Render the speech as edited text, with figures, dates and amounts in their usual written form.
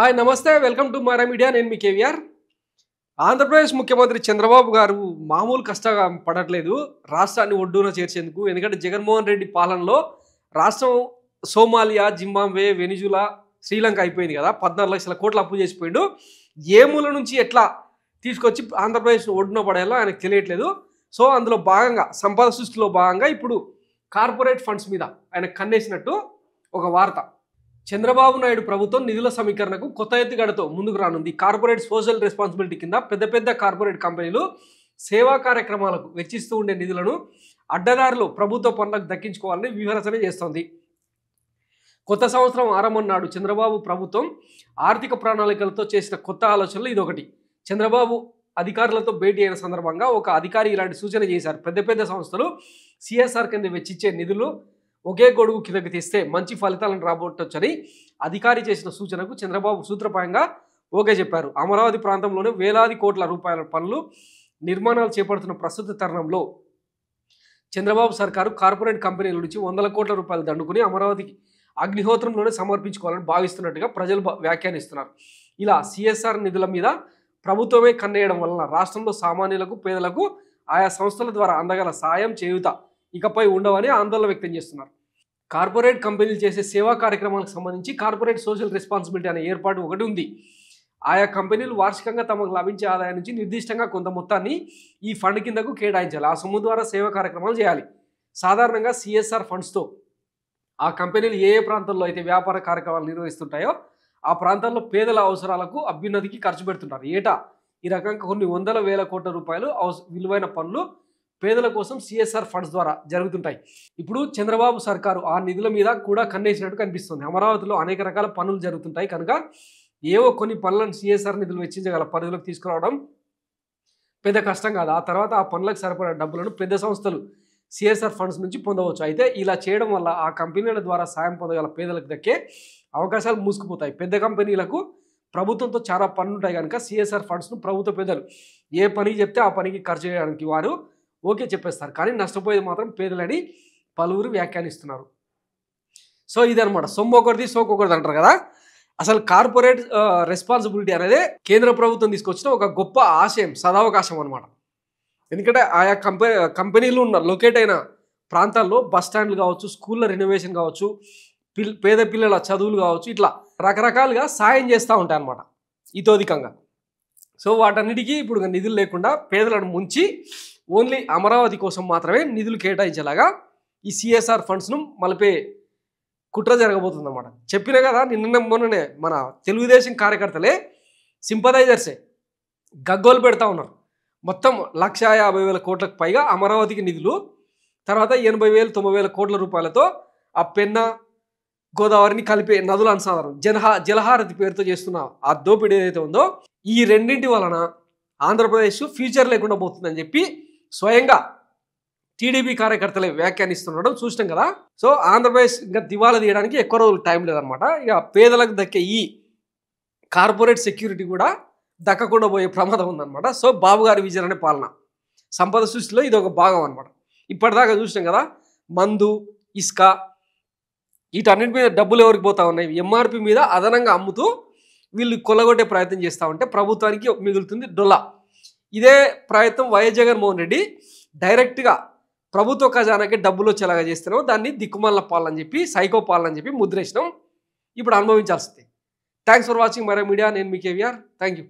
hi నమస్తే welcome to Mara media నేను మీ కేవీఆర్ ఆంధ్రప్రదేశ్ ముఖ్యమంత్రి చంద్రబాబు గారు మామూలు కష్టంగా పడట్లేదు రాష్ట్రాన్ని ఒడ్డున చేర్చేందుకు ఎందుకంటే జగన్మోహన్ రెడ్డి పాలనలో రాష్ట్రం సోమాలియా జింబాబ్వే వెనిజులా శ్రీలంక అయిపోయింది కదా 14 లక్షల కోట్ల అప్పు చేసిపోయిండు ఏ మూల నుంచి ఎట్లా తీసుకొచ్చి ఆంధ్రప్రదేశ్ ఒడ్డున పడేయాలో ఆయనకు తెలియట్లేదు సో అందులో భాగంగా సంపద సృష్టిలో భాగంగా ఇప్పుడు కార్పొరేట్ ఫండ్స్ మీద ఆయన కన్నేసినట్టు ఒక వార్త చంద్రబాబు నాయుడు ప్రభుత్వం నిధుల సమీకరణకు కొత్త ఎత్తుగడతో ముందుకు రానుంది కార్పొరేట్ సోషల్ రెస్పాన్సిబిలిటీ కింద పెద్ద కార్పొరేట్ కంపెనీలు సేవా కార్యక్రమాలకు వెచ్చిస్తూ ఉండే నిధులను అడ్డదారిలో ప్రభుత్వ పనులకు దక్కించుకోవాలని వ్యూహరచన చేస్తోంది కొత్త సంవత్సరం ఆరంభం నాడు చంద్రబాబు ప్రభుత్వం ఆర్థిక ప్రణాళికలతో చేసిన కొత్త ఆలోచనలు ఇదొకటి చంద్రబాబు అధికారులతో భేటీ అయిన సందర్భంగా ఒక అధికారి ఇలాంటి సూచన చేశారు పెద్ద సంస్థలు సిఎస్ఆర్ కింద వెచ్చిచ్చే నిధులు ఒకే గొడుగు కిందకి తెస్తే మంచి ఫలితాలను రాబట్టొచ్చని అధికారి చేసిన సూచనకు చంద్రబాబు సూత్రప్రాయంగా ఓకే చెప్పారు అమరావతి ప్రాంతంలోనే వేలాది కోట్ల రూపాయల పనులు నిర్మాణాలు చేపడుతున్న ప్రస్తుత తరుణంలో చంద్రబాబు సర్కారు కార్పొరేట్ కంపెనీల నుంచి 100 కోట్ల రూపాయలు దండుకుని అమరావతికి అగ్నిహోత్రంలోనే సమర్పించుకోవాలని భావిస్తున్నట్టుగా ప్రజలు వ్యాఖ్యానిస్తున్నారు ఇలా సిఎస్ఆర్ నిధుల మీద ప్రభుత్వమే కన్నేయడం వలన రాష్ట్రంలో సామాన్యులకు పేదలకు ఆయా సంస్థల ద్వారా అందగల సాయం చేయుత ఇకపై ఉండవని ఆందోళన వ్యక్తం చేస్తున్నారు కార్పొరేట్ కంపెనీలు చేసే సేవా కార్యక్రమాలకు సంబంధించి కార్పొరేట్ సోషల్ రెస్పాన్సిబిలిటీ అనే ఏర్పాటు ఒకటి ఉంది ఆయా కంపెనీలు వార్షికంగా తమకు లభించే ఆదాయం నుంచి నిర్దిష్టంగా కొంత మొత్తాన్ని ఈ ఫండ్ కిందకు కేటాయించాలి ఆ సొమ్ము ద్వారా సేవా కార్యక్రమాలు చేయాలి సాధారణంగా సిఎస్ఆర్ ఫండ్స్తో ఆ కంపెనీలు ఏ ప్రాంతంలో అయితే వ్యాపార కార్యక్రమాలు నిర్వహిస్తుంటాయో ఆ ప్రాంతాల్లో పేదల అవసరాలకు అభ్యున్నతికి ఖర్చు పెడుతుంటారు ఏటా ఈ రకంగా కొన్ని వందల వేల కోట్ల రూపాయలు విలువైన పనులు పేదల కోసం సిఎస్ఆర్ ఫండ్స్ ద్వారా జరుగుతుంటాయి ఇప్పుడు చంద్రబాబు సర్కారు ఆ నిధుల మీద కూడా కన్నేసినట్టు కనిపిస్తుంది అమరావతిలో అనేక రకాల పనులు జరుగుతుంటాయి కనుక ఏవో కొన్ని పనులను సిఎస్ఆర్ నిధులు వెచ్చించగల పరిధిలోకి తీసుకురావడం పెద్ద కష్టం కాదు ఆ తర్వాత ఆ పనులకు సరిపడే డబ్బులను పెద్ద సంస్థలు సిఎస్ఆర్ ఫండ్స్ నుంచి పొందవచ్చు అయితే ఇలా చేయడం వల్ల ఆ కంపెనీల ద్వారా సాయం పొందగల పేదలకు దక్కే అవకాశాలు మూసుకుపోతాయి పెద్ద కంపెనీలకు ప్రభుత్వంతో చాలా పనులు ఉంటాయి కనుక సిఎస్ఆర్ ఫండ్స్ను ప్రభుత్వ పెద్దలు ఏ పని చెప్తే ఆ పనికి ఖర్చు చేయడానికి వారు ఓకే చెప్పేస్తారు కానీ నష్టపోయేది మాత్రం పేదలని పలువురు వ్యాఖ్యానిస్తున్నారు సో ఇదనమాట సొమ్ము ఒకరిది సోకొకరిది అంటారు కదా అసలు కార్పొరేట్ రెస్పాన్సిబిలిటీ అనేది కేంద్ర ప్రభుత్వం తీసుకొచ్చిన ఒక గొప్ప ఆశయం సదావకాశం అనమాట ఎందుకంటే ఆయా కంపెనీలు ఉన్న లొకేట్ అయిన ప్రాంతాల్లో బస్ స్టాండ్లు కావచ్చు స్కూళ్ళ రెనోవేషన్ కావచ్చు పేద పిల్లల చదువులు కావచ్చు ఇట్లా రకరకాలుగా సాయం చేస్తూ ఉంటాయి అన్నమాట ఇతోధికంగా సో వాటన్నిటికీ ఇప్పుడు నిధులు లేకుండా పేదలను ముంచి ఓన్లీ అమరావతి కోసం మాత్రమే నిధులు కేటాయించేలాగా ఈ సిఎస్ఆర్ ఫండ్స్ను మలిపే కుట్ర జరగబోతుంది అన్నమాట చెప్పిన కదా నిన్న మొన్ననే మన తెలుగుదేశం కార్యకర్తలే సింపదైజర్సే గగ్గోలు పెడతా ఉన్నారు మొత్తం 1,50,000 కోట్లకు పైగా అమరావతికి నిధులు తర్వాత 80,000 90,000 కోట్ల రూపాయలతో ఆ పెన్నా గోదావరిని కలిపే నదుల అనుసంధానం జలహారతి పేరుతో చేస్తున్న ఆ దోపిడీ ఏదైతే ఉందో ఈ రెండింటి వలన ఆంధ్రప్రదేశ్ ఫ్యూచర్ లేకుండా పోతుందని చెప్పి స్వయంగా టీడీపీ కార్యకర్తలే వ్యాఖ్యానిస్తుండడం చూసినాం కదా సో ఆంధ్రప్రదేశ్ ఇంకా దివాలా తీయడానికి ఎక్కువ రోజులు టైం లేదనమాట ఇక పేదలకు దక్కే ఈ కార్పొరేట్ సెక్యూరిటీ కూడా దక్కకుండా పోయే ప్రమాదం ఉందన్నమాట సో బాబు గారి విజన్ అనే పాలన సంపద సృష్టిలో ఇది ఒక భాగం అనమాట ఇప్పటిదాకా చూసినాం కదా మందు ఇసుక వీటన్నిటి మీద డబ్బులు ఎవరికి పోతా ఉన్నాయి ఎంఆర్పి మీద అదనంగా అమ్ముతూ వీళ్ళు కొల్లగొట్టే ప్రయత్నం చేస్తూ ఉంటే ప్రభుత్వానికి మిగులుతుంది డొల్లా ఇదే ప్రయత్నం వైఎస్ జగన్మోహన్ రెడ్డి డైరెక్ట్గా ప్రభుత్వ ఖజానాకి డబ్బులు వచ్చేలాగా చేస్తున్నాం దాన్ని దిక్కుమాల పాలన అని చెప్పి సైకో పాలన అని చెప్పి ముద్రేసినాం ఇప్పుడు అనుభవించాల్సింది థ్యాంక్స్ ఫర్ వాచింగ్ మరో మీడియా నేను మీ కేవీఆర్ థ్యాంక్ యూ